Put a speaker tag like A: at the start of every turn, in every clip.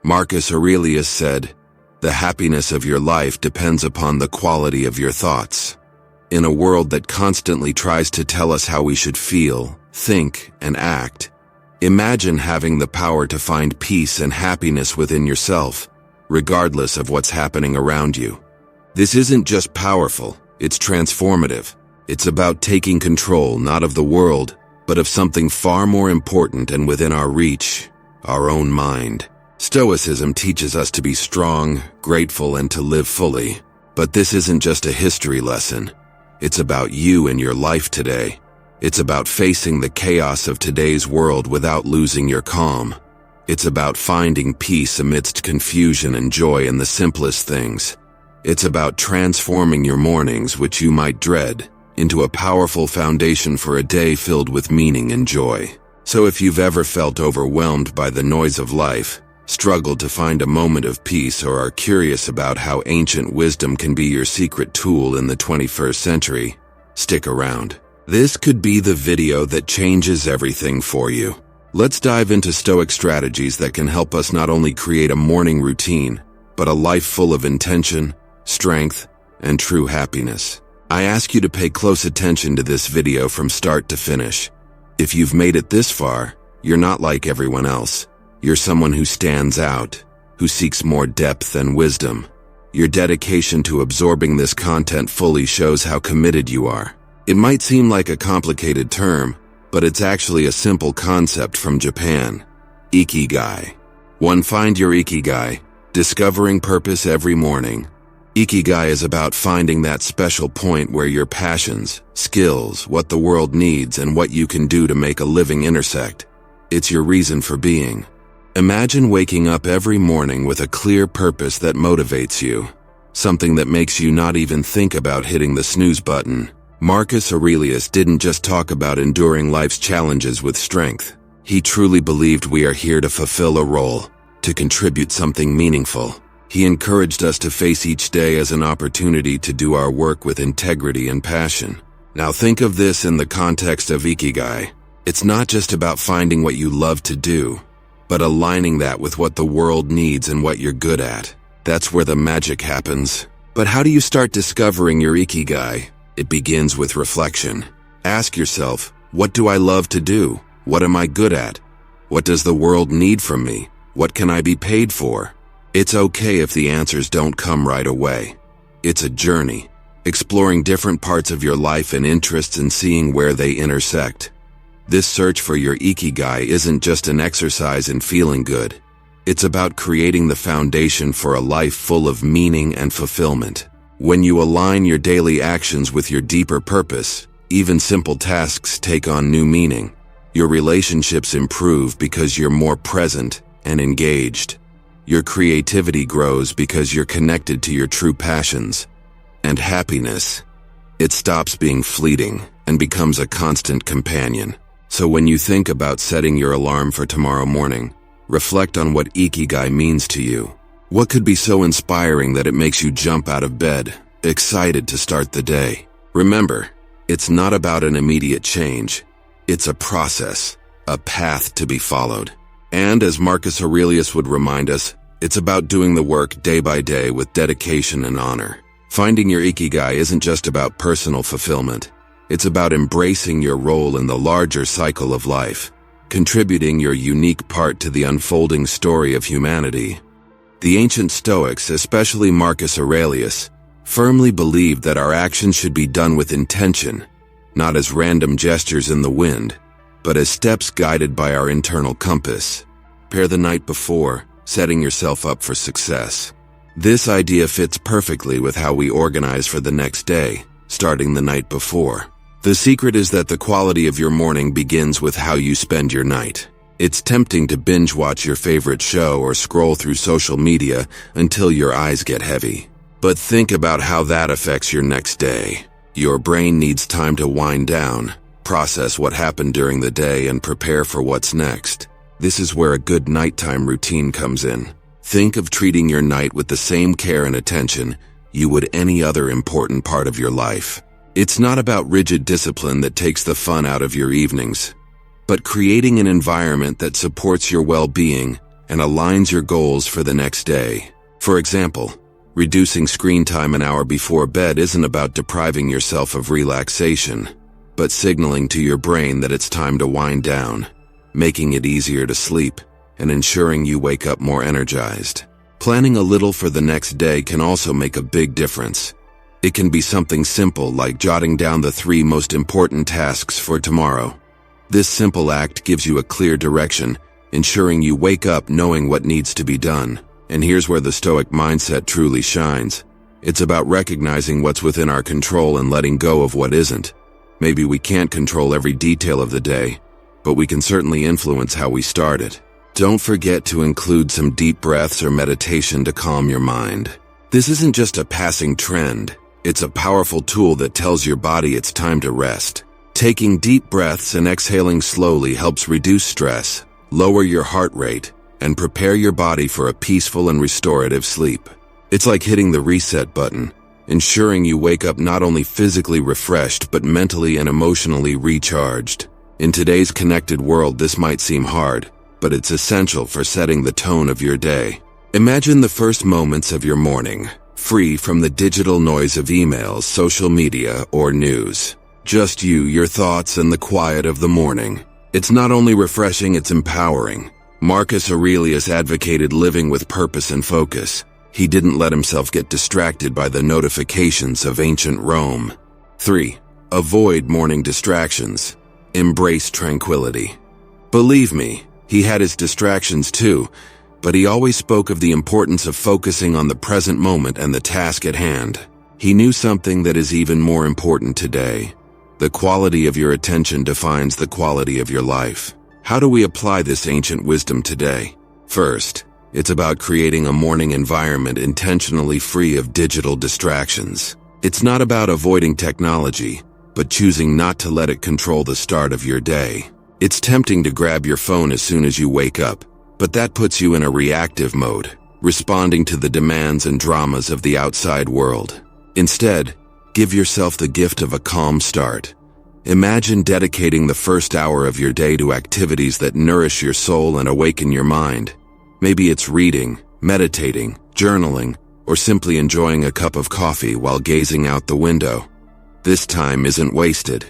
A: Marcus Aurelius said, "The happiness of your life depends upon the quality of your thoughts." In a world that constantly tries to tell us how we should feel, think, and act, imagine having the power to find peace and happiness within yourself, regardless of what's happening around you. This isn't just powerful, it's transformative. It's about taking control not of the world, but of something far more important and within our reach, our own mind. Stoicism teaches us to be strong, grateful, and to live fully. But this isn't just a history lesson. It's about you and your life today. It's about facing the chaos of today's world without losing your calm. It's about finding peace amidst confusion and joy in the simplest things. It's about transforming your mornings, which you might dread, into a powerful foundation for a day filled with meaning and joy. So if you've ever felt overwhelmed by the noise of life, struggled to find a moment of peace, or are curious about how ancient wisdom can be your secret tool in the 21st century, stick around. This could be the video that changes everything for you. Let's dive into Stoic strategies that can help us not only create a morning routine, but a life full of intention, strength, and true happiness. I ask you to pay close attention to this video from start to finish. If you've made it this far, you're not like everyone else. You're someone who stands out, who seeks more depth and wisdom. Your dedication to absorbing this content fully shows how committed you are. It might seem like a complicated term, but it's actually a simple concept from Japan. Ikigai. 1. Find your Ikigai, discovering purpose every morning. Ikigai is about finding that special point where your passions, skills, what the world needs, and what you can do to make a living intersect. It's your reason for being. Imagine waking up every morning with a clear purpose that motivates you, something that makes you not even think about hitting the snooze button. Marcus Aurelius didn't just talk about enduring life's challenges with strength. He truly believed we are here to fulfill a role, to contribute something meaningful. He encouraged us to face each day as an opportunity to do our work with integrity and passion. Now think of this in the context of Ikigai. It's not just about finding what you love to do, but aligning that with what the world needs and what you're good at. That's where the magic happens. But how do you start discovering your Ikigai? It begins with reflection. Ask yourself, what do I love to do? What am I good at? What does the world need from me? What can I be paid for? It's okay if the answers don't come right away. It's a journey, exploring different parts of your life and interests and seeing where they intersect. This search for your Ikigai isn't just an exercise in feeling good. It's about creating the foundation for a life full of meaning and fulfillment. When you align your daily actions with your deeper purpose, even simple tasks take on new meaning. Your relationships improve because you're more present and engaged. Your creativity grows because you're connected to your true passions. And happiness, it stops being fleeting and becomes a constant companion. So when you think about setting your alarm for tomorrow morning, reflect on what Ikigai means to you. What could be so inspiring that it makes you jump out of bed, excited to start the day? Remember, it's not about an immediate change. It's a process, a path to be followed. And as Marcus Aurelius would remind us, it's about doing the work day by day with dedication and honor. Finding your Ikigai isn't just about personal fulfillment. It's about embracing your role in the larger cycle of life, contributing your unique part to the unfolding story of humanity. The ancient Stoics, especially Marcus Aurelius, firmly believed that our actions should be done with intention, not as random gestures in the wind, but as steps guided by our internal compass. Prepare the night before, setting yourself up for success. This idea fits perfectly with how we organize for the next day, starting the night before. The secret is that the quality of your morning begins with how you spend your night. It's tempting to binge watch your favorite show or scroll through social media until your eyes get heavy. But think about how that affects your next day. Your brain needs time to wind down, process what happened during the day, and prepare for what's next. This is where a good nighttime routine comes in. Think of treating your night with the same care and attention you would any other important part of your life. It's not about rigid discipline that takes the fun out of your evenings, but creating an environment that supports your well-being and aligns your goals for the next day. For example, reducing screen time an hour before bed isn't about depriving yourself of relaxation, but signaling to your brain that it's time to wind down, making it easier to sleep, and ensuring you wake up more energized. Planning a little for the next day can also make a big difference. It can be something simple like jotting down the 3 most important tasks for tomorrow. This simple act gives you a clear direction, ensuring you wake up knowing what needs to be done. And here's where the Stoic mindset truly shines. It's about recognizing what's within our control and letting go of what isn't. Maybe we can't control every detail of the day, but we can certainly influence how we start it. Don't forget to include some deep breaths or meditation to calm your mind. This isn't just a passing trend. It's a powerful tool that tells your body it's time to rest. Taking deep breaths and exhaling slowly helps reduce stress, lower your heart rate, and prepare your body for a peaceful and restorative sleep. It's like hitting the reset button, ensuring you wake up not only physically refreshed but mentally and emotionally recharged. In today's connected world, this might seem hard, but it's essential for setting the tone of your day. Imagine the first moments of your morning, free from the digital noise of emails, social media, or news. Just you, your thoughts, and the quiet of the morning. It's not only refreshing, it's empowering. Marcus Aurelius advocated living with purpose and focus. He didn't let himself get distracted by the notifications of ancient Rome. 3. Avoid morning distractions. Embrace tranquility. Believe me, he had his distractions too, but he always spoke of the importance of focusing on the present moment and the task at hand. He knew something that is even more important today. The quality of your attention defines the quality of your life. How do we apply this ancient wisdom today? First, it's about creating a morning environment intentionally free of digital distractions. It's not about avoiding technology, but choosing not to let it control the start of your day. It's tempting to grab your phone as soon as you wake up, but that puts you in a reactive mode, responding to the demands and dramas of the outside world. Instead, give yourself the gift of a calm start. Imagine dedicating the first hour of your day to activities that nourish your soul and awaken your mind. Maybe it's reading, meditating, journaling, or simply enjoying a cup of coffee while gazing out the window. This time isn't wasted.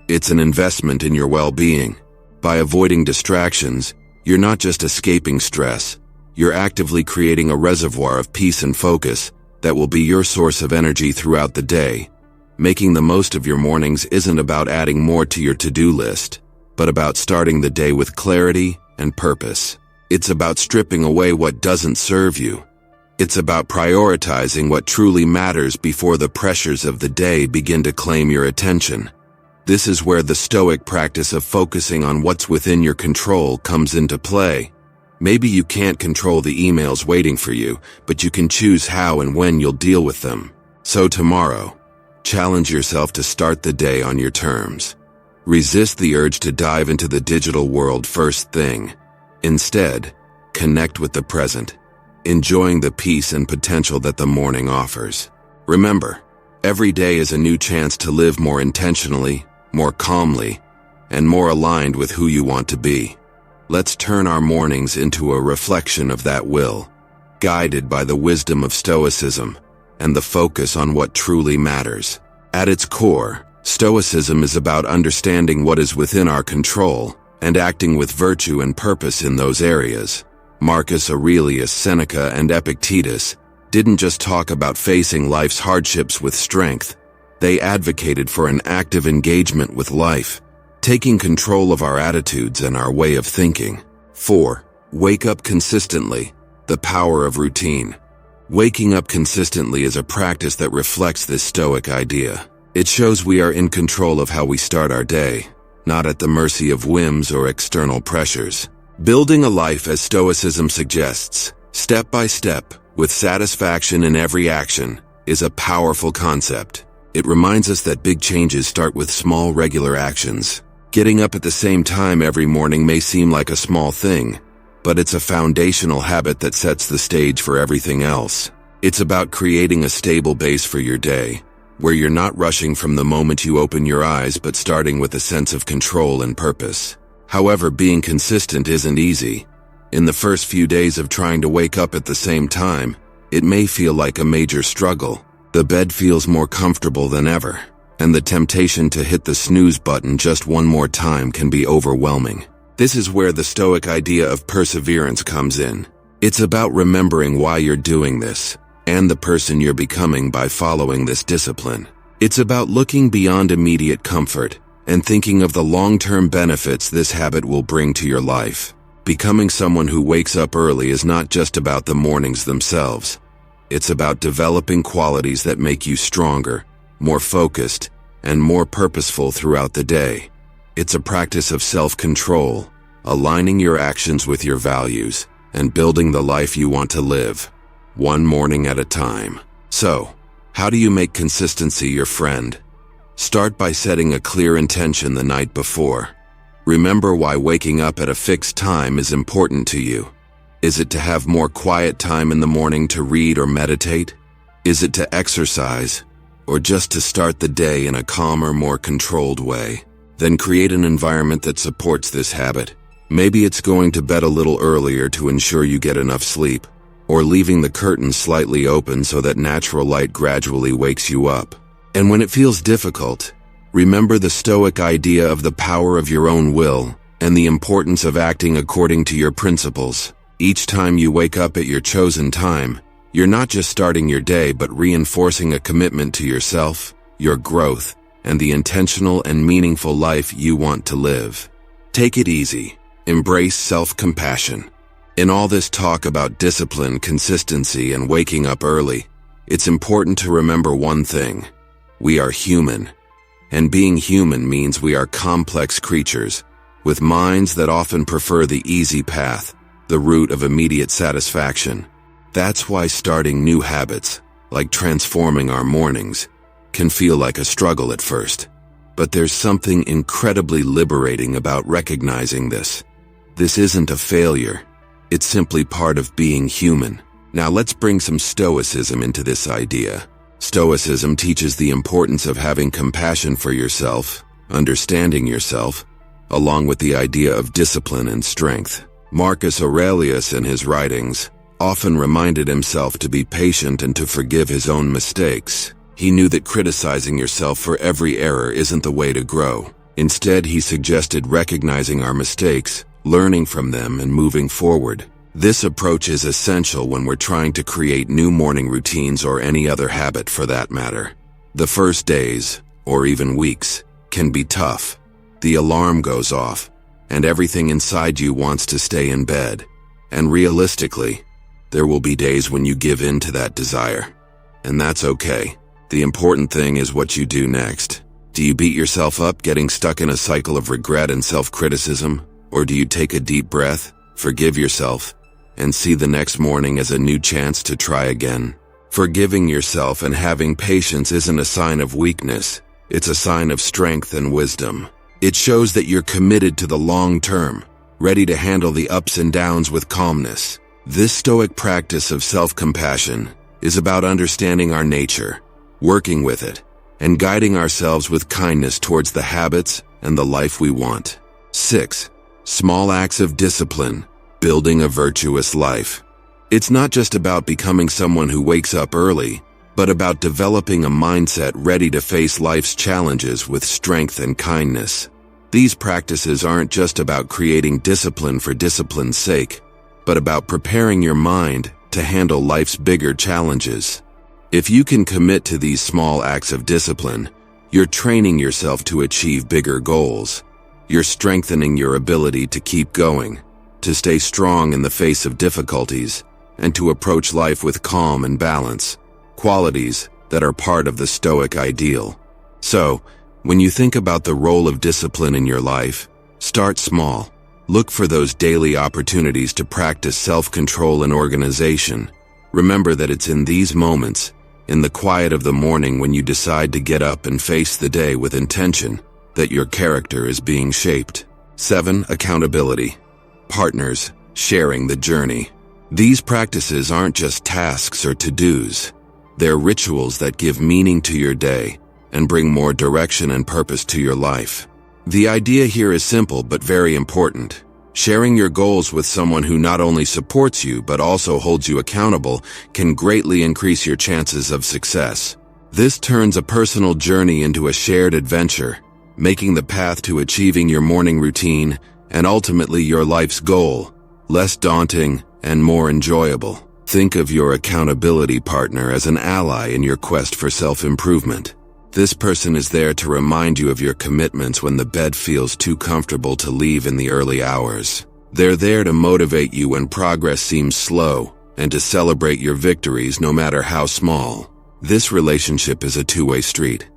A: It's an investment in your well-being. By avoiding distractions, you're not just escaping stress, you're actively creating a reservoir of peace and focus that will be your source of energy throughout the day. Making the most of your mornings isn't about adding more to your to-do list, but about starting the day with clarity and purpose. It's about stripping away what doesn't serve you. It's about prioritizing what truly matters before the pressures of the day begin to claim your attention. This is where the Stoic practice of focusing on what's within your control comes into play. Maybe you can't control the emails waiting for you, but you can choose how and when you'll deal with them. So tomorrow, challenge yourself to start the day on your terms. Resist the urge to dive into the digital world first thing. Instead, connect with the present, enjoying the peace and potential that the morning offers. Remember, every day is a new chance to live more intentionally, more calmly, and more aligned with who you want to be. Let's turn our mornings into a reflection of that will, guided by the wisdom of Stoicism and the focus on what truly matters. At its core, Stoicism is about understanding what is within our control and acting with virtue and purpose in those areas. Marcus Aurelius, Seneca, and Epictetus didn't just talk about facing life's hardships with strength. They advocated for an active engagement with life, taking control of our attitudes and our way of thinking. 4. Wake up consistently. The power of routine. Waking up consistently is a practice that reflects this Stoic idea. It shows we are in control of how we start our day, not at the mercy of whims or external pressures. Building a life as Stoicism suggests, step by step, with satisfaction in every action, is a powerful concept. It reminds us that big changes start with small, regular actions. Getting up at the same time every morning may seem like a small thing, but it's a foundational habit that sets the stage for everything else. It's about creating a stable base for your day, where you're not rushing from the moment you open your eyes but starting with a sense of control and purpose. However, being consistent isn't easy. In the first few days of trying to wake up at the same time, it may feel like a major struggle. The bed feels more comfortable than ever, and the temptation to hit the snooze button just one more time can be overwhelming. This is where the Stoic idea of perseverance comes in. It's about remembering why you're doing this, and the person you're becoming by following this discipline. It's about looking beyond immediate comfort and thinking of the long-term benefits this habit will bring to your life. Becoming someone who wakes up early is not just about the mornings themselves. It's about developing qualities that make you stronger, more focused, and more purposeful throughout the day. It's a practice of self-control, aligning your actions with your values, and building the life you want to live, one morning at a time. So, how do you make consistency your friend? Start by setting a clear intention the night before. Remember why waking up at a fixed time is important to you. Is it to have more quiet time in the morning to read or meditate? Is it to exercise, or just to start the day in a calmer, more controlled way? Then create an environment that supports this habit. Maybe it's going to bed a little earlier to ensure you get enough sleep, or leaving the curtains slightly open so that natural light gradually wakes you up. And when it feels difficult, remember the Stoic idea of the power of your own will and the importance of acting according to your principles. Each time you wake up at your chosen time, you're not just starting your day but reinforcing a commitment to yourself, your growth, and the intentional and meaningful life you want to live. Take it easy. Embrace self-compassion. In all this talk about discipline, consistency, and waking up early, it's important to remember one thing. We are human. And being human means we are complex creatures, with minds that often prefer the easy path, the route of immediate satisfaction. That's why starting new habits, like transforming our mornings, can feel like a struggle at first. But there's something incredibly liberating about recognizing this. This isn't a failure. It's simply part of being human. Now let's bring some Stoicism into this idea. Stoicism teaches the importance of having compassion for yourself, understanding yourself, along with the idea of discipline and strength. Marcus Aurelius, in his writings, often reminded himself to be patient and to forgive his own mistakes. He knew that criticizing yourself for every error isn't the way to grow. Instead, he suggested recognizing our mistakes, learning from them, and moving forward. This approach is essential when we're trying to create new morning routines or any other habit for that matter. The first days, or even weeks, can be tough. The alarm goes off, and everything inside you wants to stay in bed. And realistically, there will be days when you give in to that desire. And that's okay. The important thing is what you do next. Do you beat yourself up, getting stuck in a cycle of regret and self-criticism? Or do you take a deep breath, forgive yourself, and see the next morning as a new chance to try again? Forgiving yourself and having patience isn't a sign of weakness. It's a sign of strength and wisdom. It shows that you're committed to the long term, ready to handle the ups and downs with calmness. This Stoic practice of self-compassion is about understanding our nature, working with it, and guiding ourselves with kindness towards the habits and the life we want. 6. Small acts of discipline, building a virtuous life. It's not just about becoming someone who wakes up early, but about developing a mindset ready to face life's challenges with strength and kindness. These practices aren't just about creating discipline for discipline's sake, but about preparing your mind to handle life's bigger challenges. If you can commit to these small acts of discipline, you're training yourself to achieve bigger goals. You're strengthening your ability to keep going, to stay strong in the face of difficulties, and to approach life with calm and balance, qualities that are part of the Stoic ideal. So, when you think about the role of discipline in your life, start small. Look for those daily opportunities to practice self-control and organization. Remember that it's in these moments, in the quiet of the morning when you decide to get up and face the day with intention, that your character is being shaped. 7. Accountability. Partners, sharing the journey. These practices aren't just tasks or to-dos. They're rituals that give meaning to your day and bring more direction and purpose to your life. The idea here is simple but very important. Sharing your goals with someone who not only supports you but also holds you accountable can greatly increase your chances of success. This turns a personal journey into a shared adventure, making the path to achieving your morning routine and ultimately your life's goal less daunting and more enjoyable. Think of your accountability partner as an ally in your quest for self-improvement. This person is there to remind you of your commitments when the bed feels too comfortable to leave in the early hours. They're there to motivate you when progress seems slow and to celebrate your victories no matter how small. This relationship is a two-way street.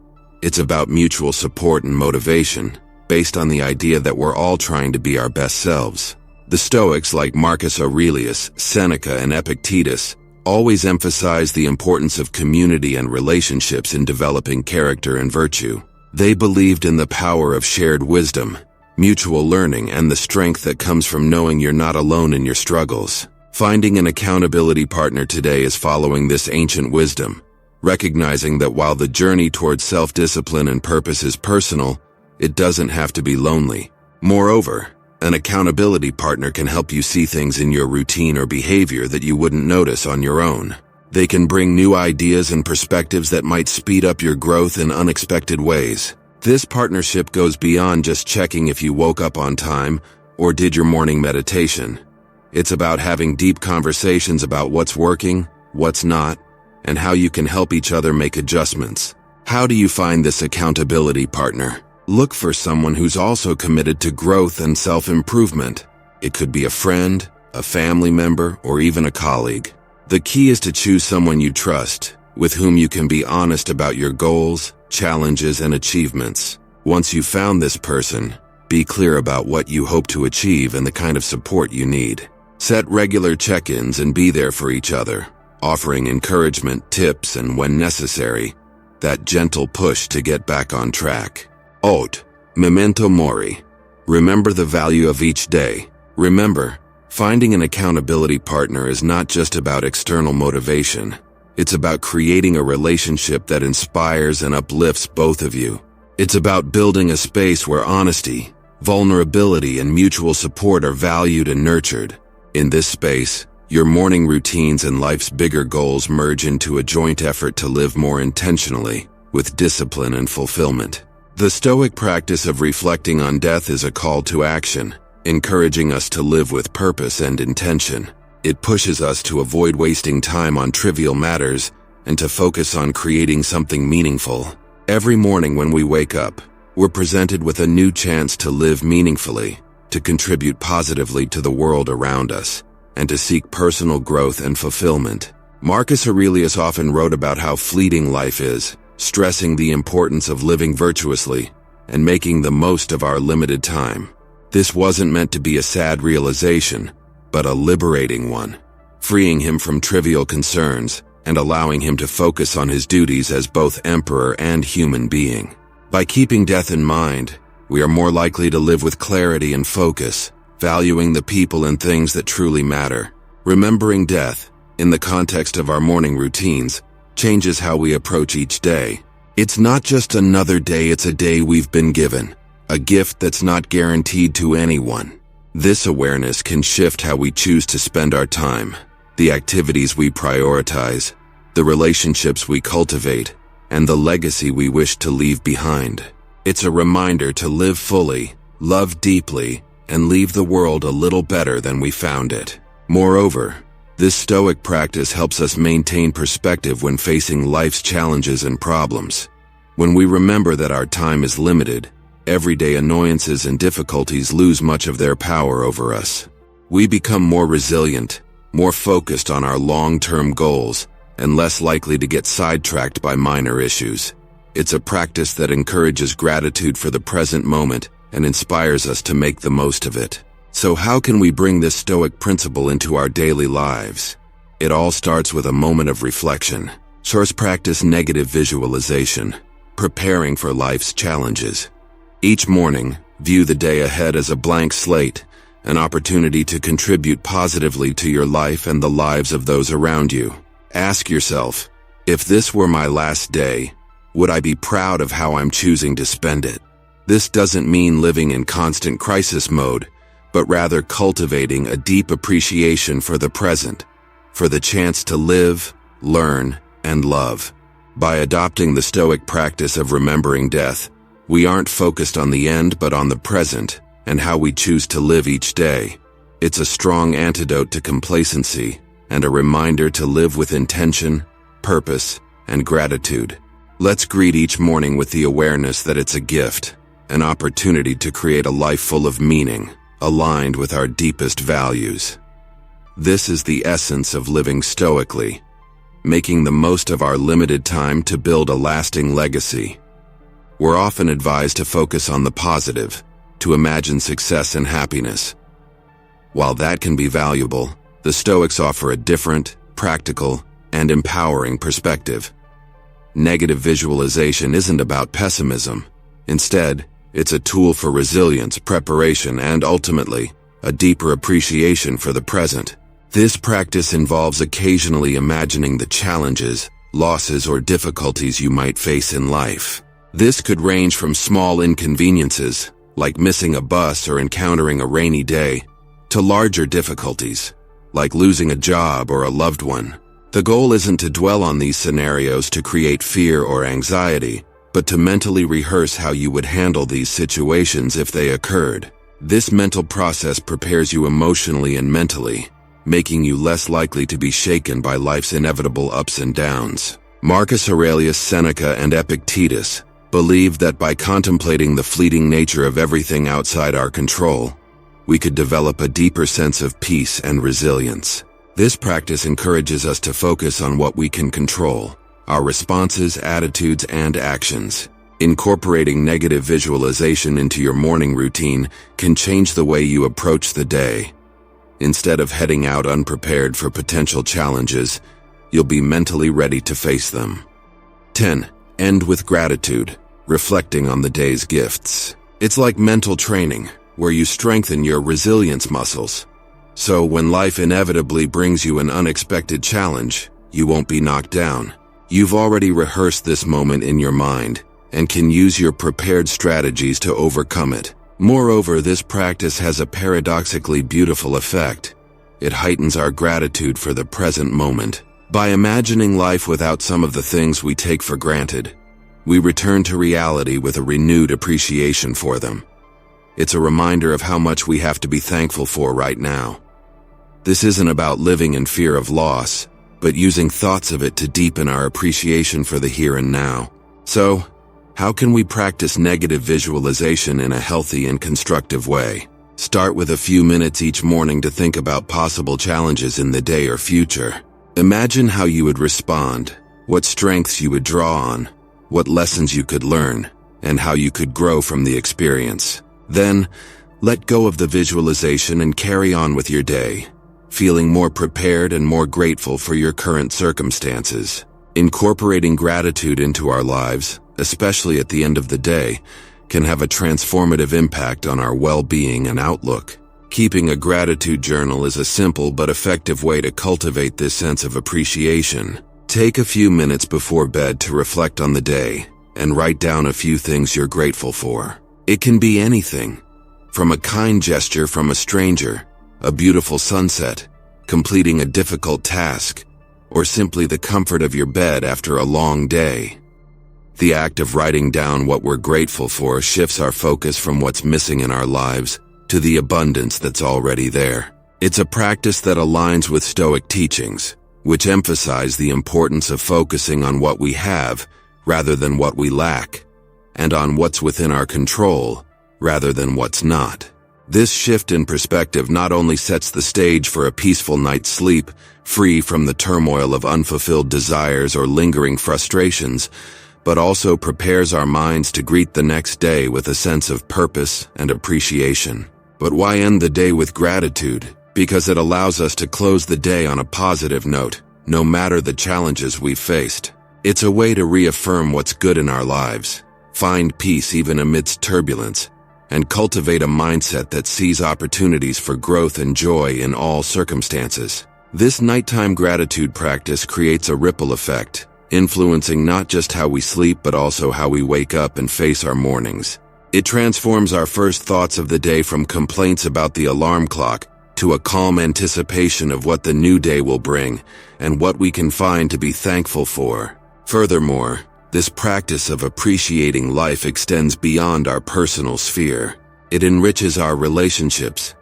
A: It's about mutual support and motivation, based on the idea that we're all trying to be our best selves. The Stoics, like Marcus Aurelius, Seneca, and Epictetus, always emphasize the importance of community and relationships in developing character and virtue. They believed in the power of shared wisdom, mutual learning, and the strength that comes from knowing you're not alone in your struggles. Finding an accountability partner today is following this ancient wisdom, recognizing that while the journey towards self-discipline and purpose is personal, it doesn't have to be lonely. Moreover, an accountability partner can help you see things in your routine or behavior that you wouldn't notice on your own. They can bring new ideas and perspectives that might speed up your growth in unexpected ways. This partnership goes beyond just checking if you woke up on time or did your morning meditation. It's about having deep conversations about what's working, what's not, and how you can help each other make adjustments. How do you find this accountability partner? Look for someone who's also committed to growth and self-improvement. It could be a friend, a family member, or even a colleague. The key is to choose someone you trust, with whom you can be honest about your goals, challenges, and achievements. Once you've found this person, be clear about what you hope to achieve and the kind of support you need. Set regular check-ins and be there for each other, offering encouragement, tips, and when necessary, that gentle push to get back on track. Memento mori. Remember the value of each day. Remember, finding an accountability partner is not just about external motivation. It's about creating a relationship that inspires and uplifts both of you. It's about building a space where honesty, vulnerability, and mutual support are valued and nurtured. In this space, your morning routines and life's bigger goals merge into a joint effort to live more intentionally, with discipline and fulfillment. The Stoic practice of reflecting on death is a call to action, encouraging us to live with purpose and intention. It pushes us to avoid wasting time on trivial matters and to focus on creating something meaningful. Every morning when we wake up, we're presented with a new chance to live meaningfully, to contribute positively to the world around us, and to seek personal growth and fulfillment. Marcus Aurelius often wrote about how fleeting life is, stressing the importance of living virtuously and making the most of our limited time. This wasn't meant to be a sad realization, but a liberating one, freeing him from trivial concerns and allowing him to focus on his duties as both emperor and human being. By keeping death in mind, we are more likely to live with clarity and focus, valuing the people and things that truly matter. Remembering death, in the context of our morning routines, changes how we approach each day. It's not just another day, it's a day we've been given, a gift that's not guaranteed to anyone. This awareness can shift how we choose to spend our time, the activities we prioritize, the relationships we cultivate, and the legacy we wish to leave behind. It's a reminder to live fully, love deeply, and leave the world a little better than we found it. Moreover, this Stoic practice helps us maintain perspective when facing life's challenges and problems. When we remember that our time is limited, everyday annoyances and difficulties lose much of their power over us. We become more resilient, more focused on our long-term goals, and less likely to get sidetracked by minor issues. It's a practice that encourages gratitude for the present moment and inspires us to make the most of it. So how can we bring this Stoic principle into our daily lives? It all starts with a moment of reflection. Source: practice negative visualization, preparing for life's challenges. Each morning, view the day ahead as a blank slate, an opportunity to contribute positively to your life and the lives of those around you. Ask yourself, if this were my last day, would I be proud of how I'm choosing to spend it? This doesn't mean living in constant crisis mode, but rather cultivating a deep appreciation for the present, for the chance to live, learn, and love. By adopting the Stoic practice of remembering death, we aren't focused on the end but on the present and how we choose to live each day. It's a strong antidote to complacency and a reminder to live with intention, purpose, and gratitude. Let's greet each morning with the awareness that it's a gift, an opportunity to create a life full of meaning, aligned with our deepest values. This is the essence of living stoically, making the most of our limited time to build a lasting legacy. We're often advised to focus on the positive, to imagine success and happiness. While that can be valuable, the Stoics offer a different, practical, and empowering perspective. Negative visualization isn't about pessimism. Instead, it's a tool for resilience, preparation, and ultimately, a deeper appreciation for the present. This practice involves occasionally imagining the challenges, losses, or difficulties you might face in life. This could range from small inconveniences, like missing a bus or encountering a rainy day, to larger difficulties, like losing a job or a loved one. The goal isn't to dwell on these scenarios to create fear or anxiety, but to mentally rehearse how you would handle these situations if they occurred. This mental process prepares you emotionally and mentally, making you less likely to be shaken by life's inevitable ups and downs. Marcus Aurelius, Seneca, and Epictetus believed that by contemplating the fleeting nature of everything outside our control, we could develop a deeper sense of peace and resilience. This practice encourages us to focus on what we can control, our responses, attitudes, and actions. Incorporating negative visualization into your morning routine can change the way you approach the day. Instead of heading out unprepared for potential challenges, you'll be mentally ready to face them. 10. End with gratitude, reflecting on the day's gifts. It's like mental training, where you strengthen your resilience muscles. So when life inevitably brings you an unexpected challenge, you won't be knocked down. You've already rehearsed this moment in your mind and can use your prepared strategies to overcome it. Moreover, this practice has a paradoxically beautiful effect. It heightens our gratitude for the present moment. By imagining life without some of the things we take for granted, we return to reality with a renewed appreciation for them. It's a reminder of how much we have to be thankful for right now. This isn't about living in fear of loss, but using thoughts of it to deepen our appreciation for the here and now. So, how can we practice negative visualization in a healthy and constructive way? Start with a few minutes each morning to think about possible challenges in the day or future. Imagine how you would respond, what strengths you would draw on, what lessons you could learn, and how you could grow from the experience. Then, let go of the visualization and carry on with your day, feeling more prepared and more grateful for your current circumstances. Incorporating gratitude into our lives, especially at the end of the day, can have a transformative impact on our well-being and outlook. Keeping a gratitude journal is a simple but effective way to cultivate this sense of appreciation. Take a few minutes before bed to reflect on the day and write down a few things you're grateful for. It can be anything, from a kind gesture from a stranger, a beautiful sunset, completing a difficult task, or simply the comfort of your bed after a long day. The act of writing down what we're grateful for shifts our focus from what's missing in our lives to the abundance that's already there. It's a practice that aligns with Stoic teachings, which emphasize the importance of focusing on what we have rather than what we lack, and on what's within our control rather than what's not. This shift in perspective not only sets the stage for a peaceful night's sleep, free from the turmoil of unfulfilled desires or lingering frustrations, but also prepares our minds to greet the next day with a sense of purpose and appreciation. But why end the day with gratitude? Because it allows us to close the day on a positive note, no matter the challenges we've faced. It's a way to reaffirm what's good in our lives, find peace even amidst turbulence, and cultivate a mindset that sees opportunities for growth and joy in all circumstances. This nighttime gratitude practice creates a ripple effect, influencing not just how we sleep but also how we wake up and face our mornings. It transforms our first thoughts of the day from complaints about the alarm clock to a calm anticipation of what the new day will bring and what we can find to be thankful for. Furthermore, this practice of appreciating life extends beyond our personal sphere. It enriches our relationships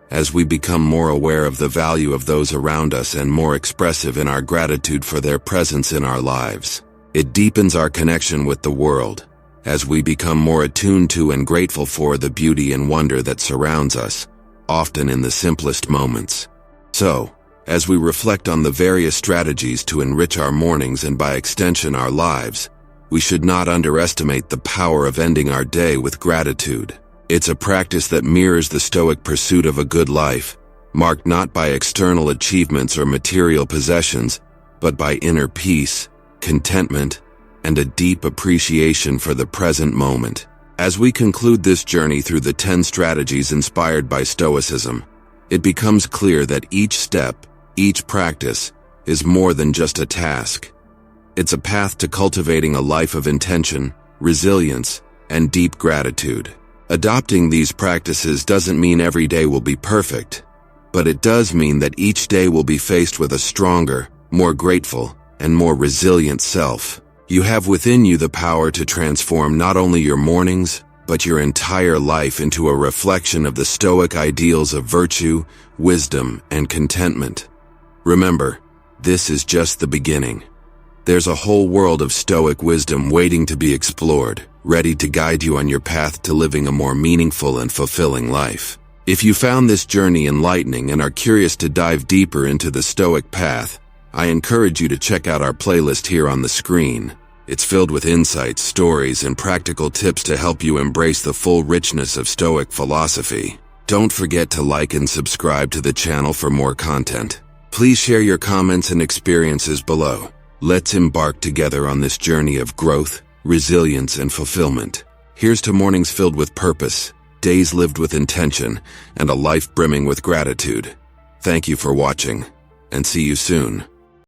A: as we become more aware of the value of those around us and more expressive in our gratitude for their presence in our lives. It deepens our connection with the world as we become more attuned to and grateful for the beauty and wonder that surrounds us, often in the simplest moments. So, as we reflect on the various strategies to enrich our mornings and by extension our lives, we should not underestimate the power of ending our day with gratitude. It's a practice that mirrors the Stoic pursuit of a good life, marked not by external achievements or material possessions, but by inner peace, contentment, and a deep appreciation for the present moment. As we conclude this journey through the 10 strategies inspired by Stoicism, it becomes clear that each step, each practice, is more than just a task. It's a path to cultivating a life of intention, resilience, and deep gratitude. Adopting these practices doesn't mean every day will be perfect, but it does mean that each day will be faced with a stronger, more grateful, and more resilient self. You have within you the power to transform not only your mornings, but your entire life into a reflection of the Stoic ideals of virtue, wisdom, and contentment. Remember, this is just the beginning. There's a whole world of Stoic wisdom waiting to be explored, ready to guide you on your path to living a more meaningful and fulfilling life. If you found this journey enlightening and are curious to dive deeper into the Stoic path, I encourage you to check out our playlist here on the screen. It's filled with insights, stories, and practical tips to help you embrace the full richness of Stoic philosophy. Don't forget to like and subscribe to the channel for more content. Please share your comments and experiences below. Let's embark together on this journey of growth, resilience, and fulfillment. Here's to mornings filled with purpose, days lived with intention, and a life brimming with gratitude. Thank you for watching, and see you soon.